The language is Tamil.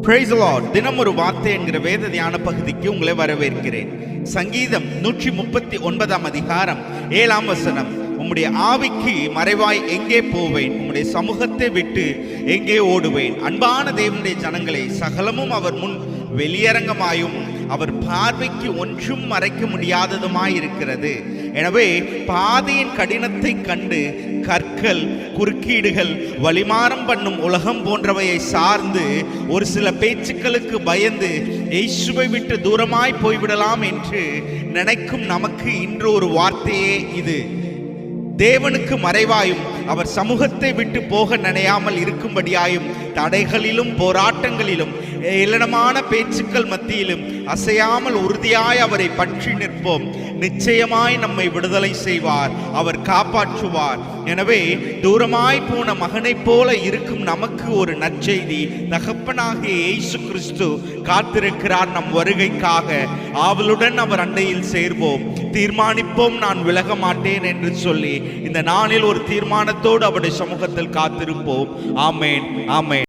Praise the Lord. தினம் ஒரு வார்த்தை என்கிற வேத தியான பகுதிக்கு உங்களை வரவேற்கிறேன். சங்கீதம் 139 அதிகாரம் 7 வசனம். உம்முடைய ஆவிக்கு மறைவாய் எங்கே போவேன், உம்முடைய சமூகத்தை விட்டு எங்கே ஓடுவேன். அன்பான தேவனுடைய ஜனங்களை, சகலமும் அவர் முன் வெளியரங்கமாயும் அவர் பார்வைக்கு ஒன்றும் மறைக்க முடியாததுமாயிருக்கிறது. எனவே பாதையின் கடினத்தை கண்டு கற்கள், குறுக்கீடுகள், வழிமாறம் பண்ணும் உலகம் போன்றவையை சார்ந்து ஒரு சில பேச்சுக்களுக்கு பயந்து இயேசுவை விட்டு தூரமாய் போய்விடலாம் என்று நினைக்கும் நமக்கு இன்று ஒரு வார்த்தையே இது. தேவனுக்கு மறைவாயும் அவர் சமூகத்தை விட்டு போக நினையாமல் இருக்கும்படியாயும் தடைகளிலும் போராட்டங்களிலும் ஏளனமான பேச்சுக்கள் மத்தியிலும் அசையாமல் உறுதியாய் அவரை பற்றி நிற்போம். நிச்சயமாய் நம்மை விடுதலை செய்வார், அவர் காப்பாற்றுவார். எனவே தூரமாய் போன மகனைப் போல இருக்கும் நமக்கு ஒரு நற்செய்தி. தகப்பனாகிய இயேசு கிறிஸ்து காத்திருக்கிறார் நம் வருகைக்காக. ஆவலுடன் அவர் அண்டையில் சேர்வோம். தீர்மானிப்போம், நான் விலக மாட்டேன் என்று சொல்லி இந்த நாளில் ஒரு தீர்மானத்தோடு அவருடைய சமூகத்தில் காத்திருப்போம். ஆமேன், ஆமேன்.